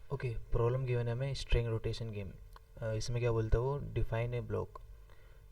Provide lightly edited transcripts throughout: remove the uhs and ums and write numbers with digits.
Okay, problem given है हमें string rotation game. इसमें क्या बोलता है वो, define a block.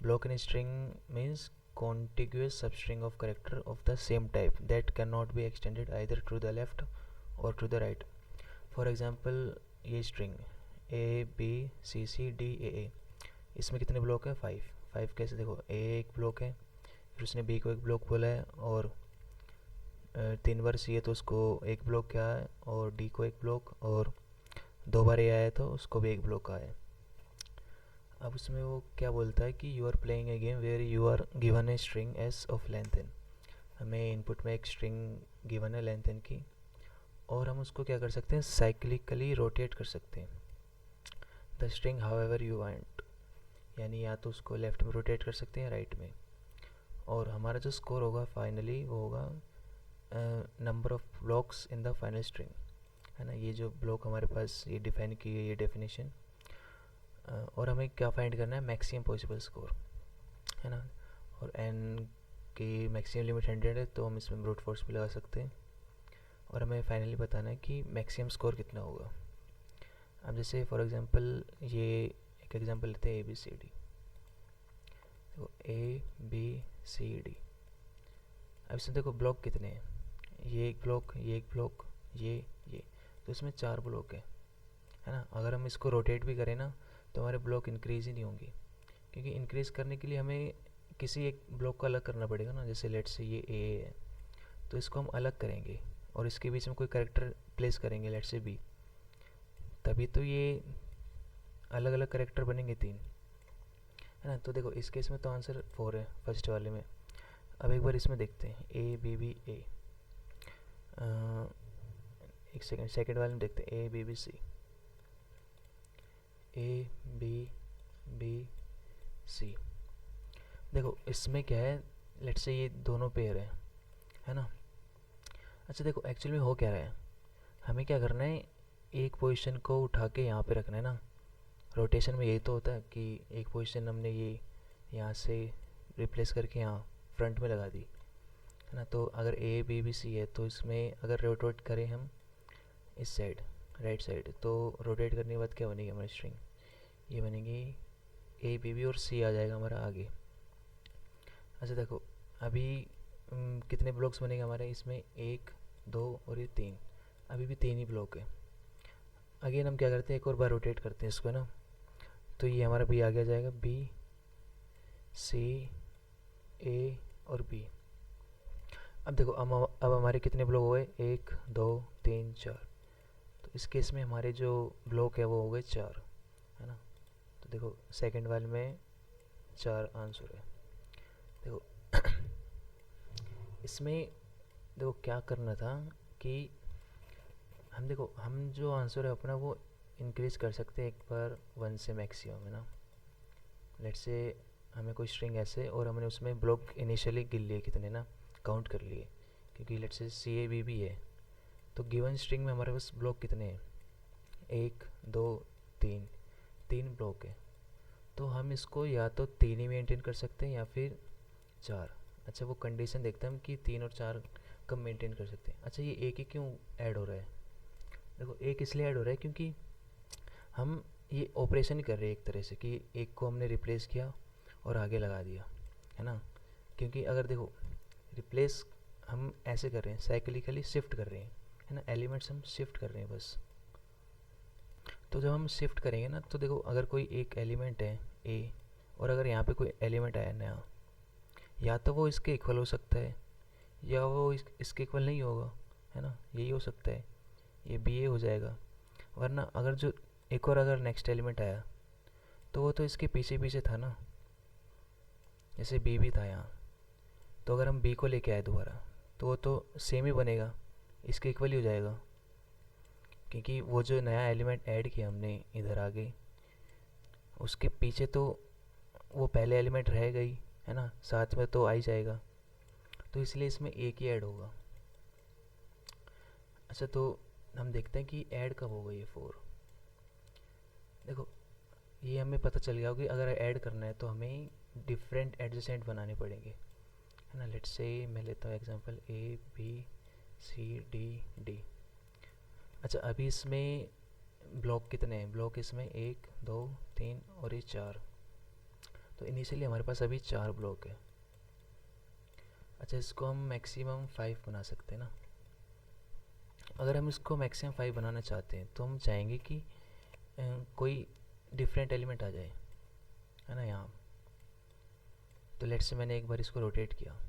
Block in string means contiguous substring of character of the same type that cannot be extended either to the left or to the right. For example, ये string ABCCDAA, इसमें कितने block है? 5। 5 कैसे? देखो, ए एक block है, फिर उसने बी को एक ब्लॉक बोला है, और 3 बार सी है तो उसको एक ब्लॉक क्या है, और डी को एक ब्लॉक, और 2 बार ए आया तो उसको भी एक ब्लॉक आया है। अब उसमें वो क्या बोलता है कि you are playing a game where you are given a string S of length N. हमें इनपुट में एक स्ट्रिंग गिवन है लेंथ एन की, और हम उसको क्या कर सकते हैं, साइक्लिकली रोटेट कर सकते हैं the string how ever you want. यानी या तो उसको लेफ्ट में रोटेट कर सकते हैं, राइट में। और हमारा जो स्कोर होगा फाइनली वो होगा number of blocks in the final string, है ना। ये जो ब्लॉक हमारे पास ये डिफाइन की है, ये डेफिनेशन। और हमें क्या फाइंड करना है, मैक्सिमम पॉसिबल स्कोर, है ना। और एन की मैक्सिमम लिमिट 100 है, तो हम इसमें ब्रूट फोर्स भी लगा सकते हैं। और हमें फाइनली बताना है कि मैक्सिमम स्कोर कितना होगा। अब जैसे फॉर एग्जांपल ये एक एग्जांपल लेते हैं, ए बी सी डी। देखो ABCD, अब इसमें देखो ब्लॉक कितने हैं, ये एक ब्लॉक, ये एक ब्लॉक, ये तो इसमें 4 ब्लॉक है ना। अगर हम इसको रोटेट भी करें ना तो हमारे ब्लॉक इंक्रीज़ ही नहीं होंगे, क्योंकि इंक्रीज़ करने के लिए हमें किसी एक ब्लॉक को अलग करना पड़ेगा ना। जैसे लेट से ये ए है, तो इसको हम अलग करेंगे और इसके बीच में कोई करेक्टर प्लेस करेंगे, लेट से बी, तभी तो ये अलग अलग करेक्टर बनेंगे 3, है ना। तो देखो इस केस में तो आंसर 4 है फर्स्ट वाले में। अब एक बार इसमें देखते हैं ABBA, एक सेकंड, सेकंड वाले में देखते हैं ABBC, ABBC। देखो इसमें क्या है, लेट्स से ये दोनों पेयर है ना। अच्छा देखो एक्चुअली में हो क्या रहा है, हमें क्या करना है, एक पोजीशन को उठा के यहाँ पे रखना है ना। रोटेशन में यही तो होता है कि एक पोजीशन हमने ये यहाँ से रिप्लेस करके यहाँ फ्रंट में लगा दी, है ना। तो अगर ABBC है तो इसमें अगर रोटेट करें हम इस साइड, राइट साइड, तो रोटेट करने के बाद क्या बनेगी हमारी स्ट्रिंग, ये बनेगी ABB, और C आ जाएगा हमारा आगे। अच्छा देखो अभी कितने ब्लॉक्स बनेंगे हमारे इसमें, 1 2 और ये 3, अभी भी 3 ही ब्लॉक है। अगेन हम क्या करते हैं, एक और बार रोटेट करते हैं इसको ना, तो ये हमारा B आगे आ जाएगा, B C A और B। अब देखो अब हमारे कितने ब्लॉक हो गए, 1 2 3 4, तो इस केस में हमारे जो ब्लॉक है वो हो गए 4, है ना। तो देखो सेकंड वाले में 4 आंसर है। देखो इसमें देखो क्या करना था कि हम देखो हम जो आंसर है अपना वो इंक्रीज़ कर सकते हैं एक बार 1 से मैक्सिमम, है ना। लेट्स से हमें कोई स्ट्रिंग ऐसे, और हमने उसमें ब्लॉक इनिशियली गिन लिए कितने ना, काउंट कर लिए, क्योंकि लेट्स से CABB है, तो गिवन स्ट्रिंग में हमारे पास ब्लॉक कितने हैं, 1 2 3, 3 ब्लॉक है। तो हम इसको या तो 3 ही मेंटेन कर सकते हैं या फिर 4। अच्छा वो कंडीशन देखते हैं हम कि 3 और 4 कब मेंटेन कर सकते हैं। अच्छा ये एक ही क्यों ऐड हो रहा है, देखो एक इसलिए ऐड हो रहा है क्योंकि हम ये ऑपरेशन ही कर रहे हैं एक तरह से, कि एक को हमने रिप्लेस किया और आगे लगा दिया, है ना। क्योंकि अगर देखो रिप्लेस हम ऐसे कर रहे हैं, साइक्लिकली शिफ्ट कर रहे हैं, है ना। एलिमेंट्स हम शिफ्ट कर रहे हैं बस। तो जब हम शिफ्ट करेंगे ना, तो देखो अगर कोई एक एलिमेंट है A, और अगर यहाँ पे कोई एलिमेंट आया नया, या तो वो इसके इक्वल हो सकता है या वो इसके इक्वल नहीं होगा, है ना। यही हो सकता है, ये BA हो जाएगा। वरना अगर जो एक और अगर नेक्स्ट एलिमेंट आया तो वो तो इसके पीछे पीछे था ना, जैसे B भी था यहाँ। तो अगर हम B को लेके आए दोबारा तो वो तो सेम ही बनेगा, इसके इक्वल ही हो जाएगा, क्योंकि वो जो नया एलिमेंट ऐड किया हमने इधर आगे, उसके पीछे तो वो पहले एलिमेंट रहेगा ही, है ना, साथ में तो आ ही जाएगा। तो इसलिए इसमें एक ही ऐड होगा। अच्छा तो हम देखते हैं कि ऐड कब होगा ये 4। देखो ये हमें पता चल गया होगा कि अगर ऐड करना है तो हमें डिफरेंट एडजेसेंट बनाने पड़ेंगे, है ना। लेट्स से मैं लेता हूँ एग्जांपल ABCDD। अच्छा अभी इसमें ब्लॉक कितने हैं, ब्लॉक इसमें 1 2 3 और ये 4। तो इनिशियली हमारे पास अभी 4 ब्लॉक है। अच्छा, इसको हम मैक्सिमम 5 बना सकते हैं ना। अगर हम इसको मैक्सिमम 5 बनाना चाहते हैं तो हम चाहेंगे कि कोई डिफरेंट एलिमेंट आ जाए, है ना, यहाँ। तो लेट्स से मैंने एक बार इसको रोटेट किया,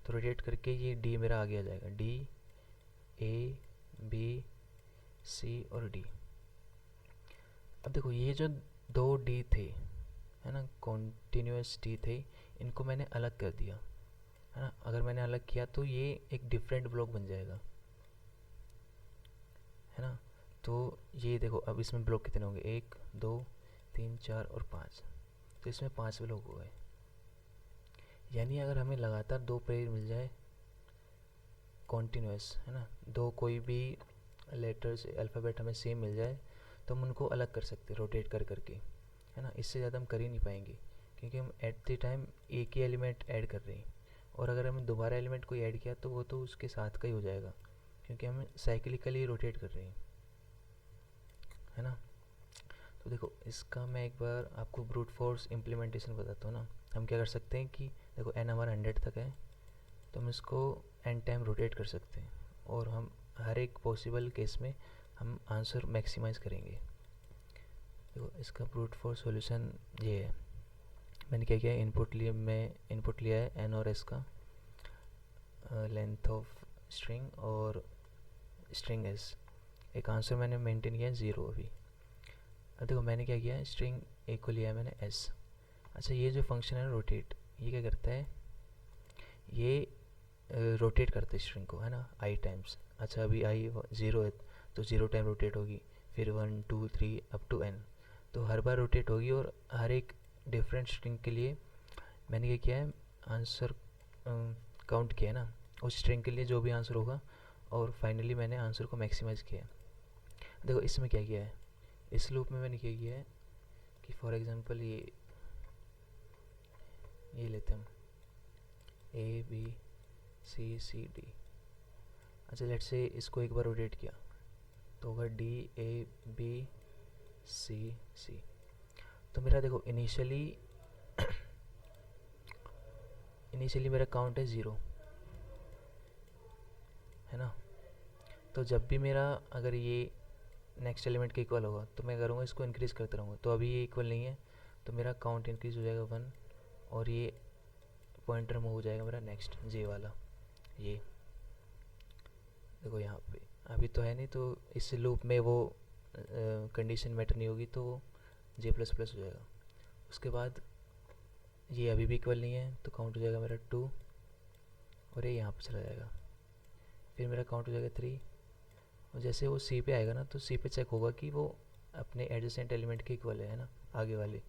तो रोटेट करके ये डी मेरा आगे आ जाएगा, डी ए बी सी और डी। अब देखो ये जो 2 डी थे, है ना, कॉन्टीन्यूस डी थे, इनको मैंने अलग कर दिया, है ना। अगर मैंने अलग किया तो ये एक डिफरेंट ब्लॉक बन जाएगा, है ना। तो ये देखो अब इसमें ब्लॉक कितने होंगे, 1 2 3 4 और 5। तो इसमें 5 ब्लॉक हो गए। यानी अगर हमें लगातार 2 पेयर मिल जाए कॉन्टीन्यूस, है ना, 2 कोई भी लेटर्स अल्फ़ाबेट हमें सेम मिल जाए, तो हम उनको अलग कर सकते हैं रोटेट कर करके, है ना। इससे ज़्यादा हम कर ही नहीं पाएंगे, क्योंकि हम एट द टाइम एक ही एलिमेंट ऐड कर रहे हैं। और अगर हमें दोबारा एलिमेंट कोई ऐड किया तो वो तो उसके साथ का ही हो जाएगा, क्योंकि हम साइक्लिकली रोटेट कर रहे हैं, है ना। तो देखो इसका मैं एक बार आपको ब्रूट फोर्स इम्प्लीमेंटेशन बताता हूँ ना। हम क्या कर सकते हैं कि देखो n हमारा 100 तक है, तो हम इसको n टाइम रोटेट कर सकते हैं, और हम हर एक पॉसिबल केस में हम आंसर मैक्सिमाइज़ करेंगे। देखो इसका ब्रूट फोर्स सॉल्यूशन ये है। मैंने क्या किया है, इनपुट लिया है n और s का, लेंथ ऑफ स्ट्रिंग और स्ट्रिंग s। एक आंसर मैंने मेंटेन किया है 0 अभी। अब देखो मैंने क्या किया है, स्ट्रिंग a को लिया है मैंने s। अच्छा, ये जो फंक्शन है रोटेट, ये क्या करता है, ये रोटेट करता है स्ट्रिंग को, है ना, i टाइम्स। अच्छा, अभी i 0 है तो 0 टाइम रोटेट होगी, फिर 1 2 3 अप टू n, तो हर बार रोटेट होगी। और हर एक डिफरेंट स्ट्रिंग के लिए मैंने क्या किया है, आंसर काउंट किया है ना, उस स्ट्रिंग के लिए जो भी आंसर होगा, और फाइनली मैंने आंसर को मैक्सिमाइज़ किया। देखो इसमें क्या किया है, इस लूप में मैंने क्या किया है कि फॉर एग्जांपल ये लेते हम A B C C D. अच्छा, लेट्स से इसको एक बार रोटेट किया तो होगा डी ए बी सी सी। तो मेरा देखो इनिशियली मेरा काउंट है 0, है ना। तो जब भी मेरा अगर ये नेक्स्ट एलिमेंट के इक्वल होगा तो मैं करूँगा इसको इंक्रीज़ करते रहूँगा। तो अभी ये इक्वल नहीं है, तो मेरा काउंट इंक्रीज़ हो जाएगा 1, और ये पॉइंटर मूव हो जाएगा मेरा नेक्स्ट जे वाला। ये देखो यहाँ पे अभी तो है नहीं, तो इस लूप में वो कंडीशन मैटर नहीं होगी, तो जे प्लस प्लस हो जाएगा। उसके बाद ये अभी भी इक्वल नहीं है, तो काउंट हो जाएगा मेरा 2, और ये यहाँ पर चला जाएगा। फिर मेरा काउंट हो जाएगा 3, और जैसे वो सी पे आएगा ना, तो सी पे चेक होगा कि वो अपने एडजेसेंट एलिमेंट के इक्वल है ना, आगे वाले,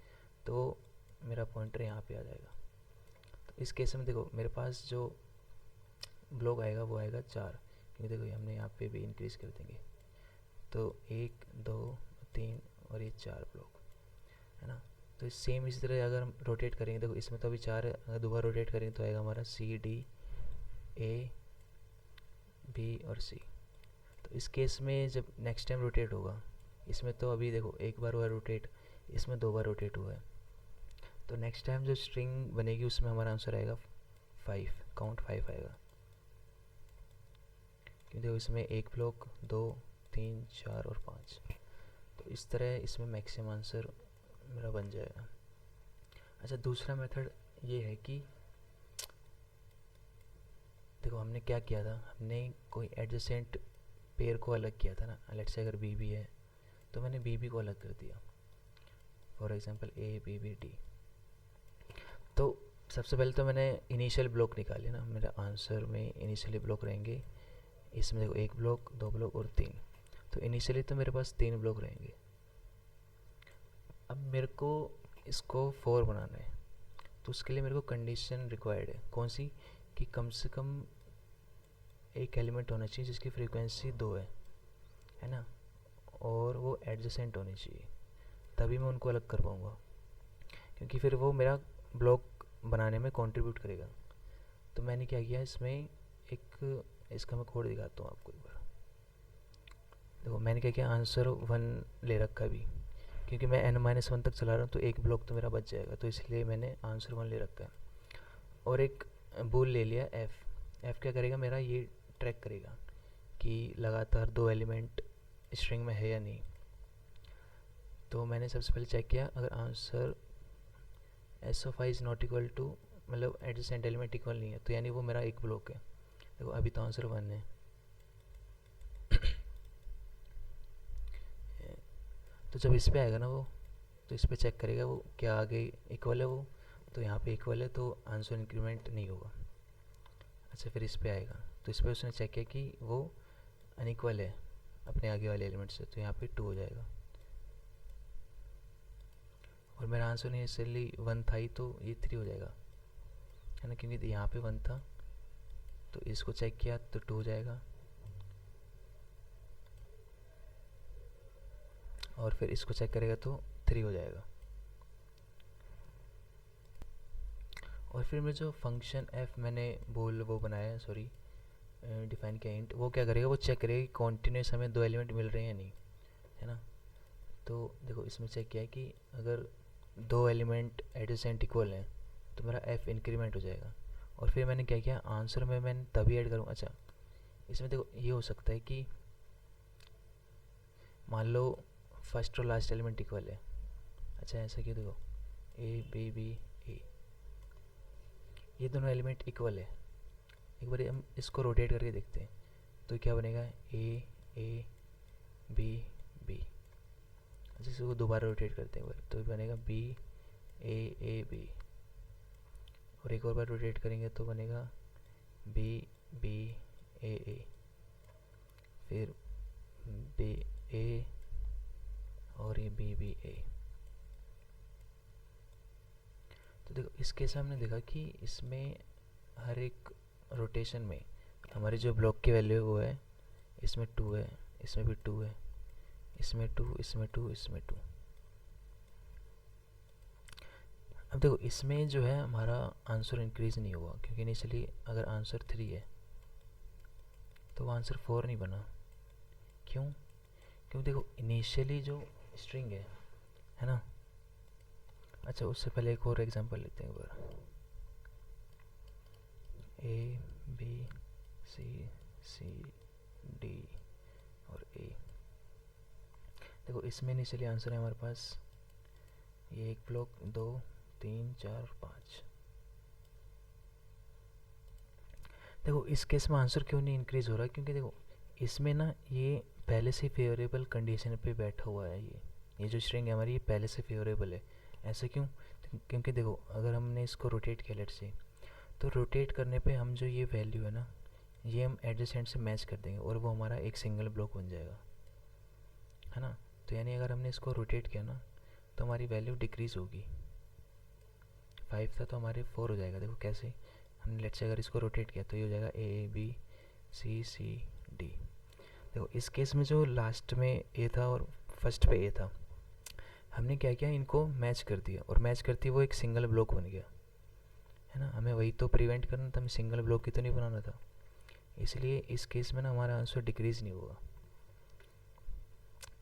तो मेरा पॉइंटर यहाँ पे आ जाएगा। तो इस केस में देखो मेरे पास जो ब्लॉक आएगा वो आएगा 4, क्योंकि देखो हमने यहाँ पे भी इंक्रीज़ कर देंगे, तो 1 2 3 और ये 4 ब्लॉक, है ना। तो सेम इसी तरह अगर हम रोटेट करेंगे, देखो इसमें तो अभी 4 है, अगर दोबारा रोटेट करेंगे तो आएगा हमारा सी डी ए बी और सी। तो इस केस में जब नेक्स्ट टाइम रोटेट होगा, इसमें तो अभी देखो एक बार हुआ रोटेट, इसमें 2 बार रोटेट हुआ है, तो नेक्स्ट टाइम जो स्ट्रिंग बनेगी उसमें हमारा आंसर आएगा 5, काउंट 5 आएगा। क्योंकि देखो इसमें 1 ब्लॉक 2 3 4 और 5, तो इस तरह इसमें मैक्सिमम आंसर मेरा बन जाएगा। अच्छा, दूसरा मेथड ये है कि देखो हमने क्या किया था, हमने कोई एडजेसेंट पेयर को अलग किया था ना। लेट्स से अगर बी बी है तो मैंने बी बी को अलग कर दिया, for example A B B D. तो सबसे पहले तो मैंने इनिशियल ब्लॉक निकाले ना, मेरा आंसर में इनिशियली ब्लॉक रहेंगे। इसमें देखो 1 ब्लॉक 2 ब्लॉक और 3, तो इनिशियली तो मेरे पास 3 ब्लॉक रहेंगे। अब मेरे को इसको 4 बनाना है, तो उसके लिए मेरे को कंडीशन रिक्वायर्ड है, कौन सी, कि कम से कम एक एलिमेंट होना चाहिए जिसकी फ्रीक्वेंसी 2 है ना, और वो एडजेसेंट होनी चाहिए, तभी मैं उनको अलग कर पाऊँगा, क्योंकि फिर वो मेरा ब्लॉक बनाने में कंट्रीब्यूट करेगा। तो मैंने क्या किया इसमें, एक इसका मैं कोड दिखाता हूँ आपको एक बार। देखो मैंने क्या किया, आंसर 1 ले रखा अभी, क्योंकि मैं n-1 तक चला रहा हूँ तो एक ब्लॉक तो मेरा बच जाएगा, तो इसलिए मैंने आंसर 1 ले रखा है। और एक बूल ले लिया एफ़ क्या करेगा, मेरा ये ट्रैक करेगा कि लगातार 2 एलिमेंट स्ट्रिंग में है या नहीं। तो मैंने सबसे पहले चेक किया, अगर answer S of I is not equal to, मतलब एडजेसेंट एलिमेंट इक्वल नहीं है, तो यानी वो मेरा एक ब्लॉक है। देखो अभी तो आंसर 1 है। तो जब इस पे आएगा ना वो, तो इस पे चेक करेगा वो क्या आगे इक्वल है वो, तो यहाँ पे इक्वल है तो आंसर इंक्रीमेंट नहीं होगा। अच्छा फिर इस पे आएगा, तो इस पे उसने चेक किया कि वो अनइक्वल है अपने आगे वाले एलिमेंट से, तो यहाँ पे 2 हो जाएगा। और मेरा आंसर इनिशियली 1 था ही, तो ये 3 हो जाएगा, है ना, क्योंकि यहाँ पे 1 था, तो इसको चेक किया तो 2 हो जाएगा। और फिर इसको चेक करेगा तो 3 हो जाएगा। और फिर मैं जो फंक्शन एफ मैंने वो बनाया है, सॉरी डिफाइन किया इंट, वो क्या करेगा, वो चेक करेगा कि कॉन्टिन्यूस हमें 2 एलिमेंट मिल रहे हैं या नहीं, है ना। तो देखो इसमें चेक किया है कि अगर 2 एलिमेंट एडजेसेंट इक्वल हैं तो मेरा एफ इंक्रीमेंट हो जाएगा। और फिर मैंने क्या किया, आंसर में मैंने तभी ऐड करूँ। अच्छा इसमें देखो ये हो सकता है कि मान लो फर्स्ट और लास्ट एलिमेंट इक्वल है। अच्छा ऐसा क्यों, देखो ए बी बी ए, ये दोनों एलिमेंट इक्वल है। एक बार हम इसको रोटेट करके देखते हैं तो क्या बनेगा, ए बी बी। अच्छा इसको दोबारा रोटेट करते हैं एक बार, तो बनेगा बी ए बी। और एक और बार रोटेट करेंगे तो बनेगा बी बी ए, फिर बी ए और ये बी बी ए। तो देखो इस केस में हमने देखा कि इसमें हर एक रोटेशन में हमारी जो ब्लॉक की वैल्यू है वो है, इसमें 2 है, इसमें भी 2 है, इसमें 2, इसमें 2, इसमें 2। अब देखो इसमें जो है हमारा आंसर इंक्रीज नहीं हुआ, क्योंकि इनिशियली अगर आंसर 3 है तो आंसर 4 नहीं बना। क्यों, क्योंकि देखो इनिशियली जो स्ट्रिंग है ना। अच्छा उससे पहले एक और एग्जांपल लेते हैं एक बार, ए बी सी सी डी और ए। देखो इसमें इनिशियली आंसर है हमारे पास ये एक ब्लॉक 2 3 4 5। देखो इस केस में आंसर क्यों नहीं इंक्रीज हो रहा, क्योंकि देखो इसमें ना ये पहले से फेवरेबल कंडीशन पे बैठा हुआ है। ये जो स्ट्रिंग है हमारी ये पहले से फेवरेबल है। ऐसा क्यों, क्योंकि देखो अगर हमने इसको रोटेट किया लेट से, तो रोटेट करने पे हम जो ये वैल्यू है ना, ये हम एडजेसेंट से मैच कर देंगे और वो हमारा एक सिंगल ब्लॉक बन जाएगा, है ना। तो यानी अगर हमने इसको रोटेट किया ना तो हमारी वैल्यू डिक्रीज़ होगी। 5 था तो हमारे 4 हो जाएगा। देखो कैसे, हमने लेट से अगर इसको रोटेट किया तो ये हो जाएगा ए बी सी सी डी। देखो इस केस में जो लास्ट में ए था और फर्स्ट पे ए था, हमने क्या किया, इनको मैच कर दिया, और मैच करती वो एक सिंगल ब्लॉक बन गया, है ना। हमें वही तो प्रिवेंट करना था, हमें सिंगल ब्लॉक की तो नहीं बनाना था। इसलिए इस केस में ना हमारा आंसर डिक्रीज़ नहीं होगा।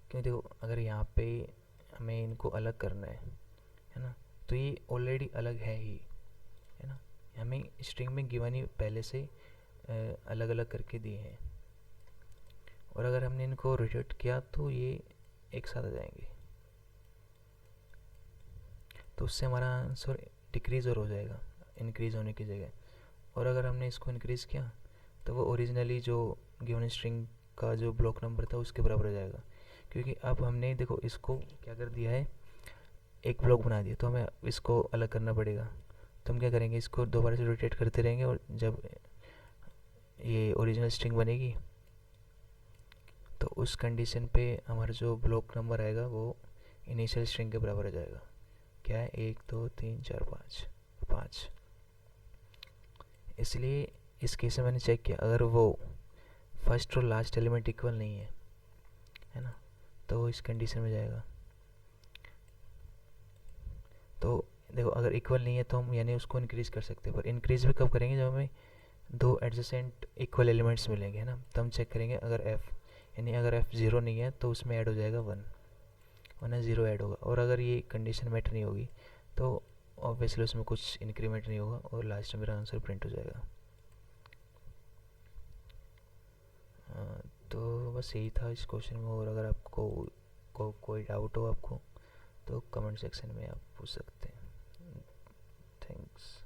क्योंकि देखो अगर यहाँ पे हमें इनको अलग करना है ना, तो ये ऑलरेडी अलग है ही, है ना। हमें स्ट्रिंग में गिवन ही पहले से अलग अलग करके दिए हैं, और अगर हमने इनको रोटेट किया तो ये एक साथ आ जाएंगे, तो उससे हमारा आंसर डिक्रीज़ और हो जाएगा इंक्रीज़ होने की जगह। और अगर हमने इसको इंक्रीज़ किया तो वो ओरिजिनली जो गिवन स्ट्रिंग का जो ब्लॉक नंबर था उसके बराबर हो जाएगा। क्योंकि अब हमने देखो इसको क्या कर दिया है, एक ब्लॉक बना दिया, तो हमें इसको अलग करना पड़ेगा। तो हम क्या करेंगे, इसको दोबारा से रोटेट करते रहेंगे, और जब ये ओरिजिनल स्ट्रिंग बनेगी तो उस कंडीशन पे हमारा जो ब्लॉक नंबर आएगा वो इनिशियल स्ट्रिंग के बराबर हो जाएगा। क्या है, 1 2 3 4 5। इसलिए इस केस में मैंने चेक किया, अगर वो फर्स्ट और लास्ट एलिमेंट इक्वल नहीं है ना, तो इस कंडीशन में जाएगा। तो देखो अगर इक्वल नहीं है तो हम यानी उसको इंक्रीज़ कर सकते हैं, पर इंक्रीज़ भी कब करेंगे, जब हमें 2 एडजेसेंट इक्वल एलिमेंट्स मिलेंगे, है ना। तब हम चेक करेंगे अगर एफ यानी अगर एफ ज़ीरो नहीं है तो उसमें ऐड हो जाएगा वन, वरना ज़ीरो ऐड होगा। और अगर ये कंडीशन मेट नहीं होगी तो ऑब्वियसली उसमें कुछ इंक्रीमेंट नहीं होगा और लास्ट में मेरा आंसर प्रिंट हो जाएगा। तो बस यही था इस क्वेश्चन में। और अगर आपको कोई डाउट हो आपको तो कमेंट सेक्शन में आप पूछ सकते हैं। थैंक्स।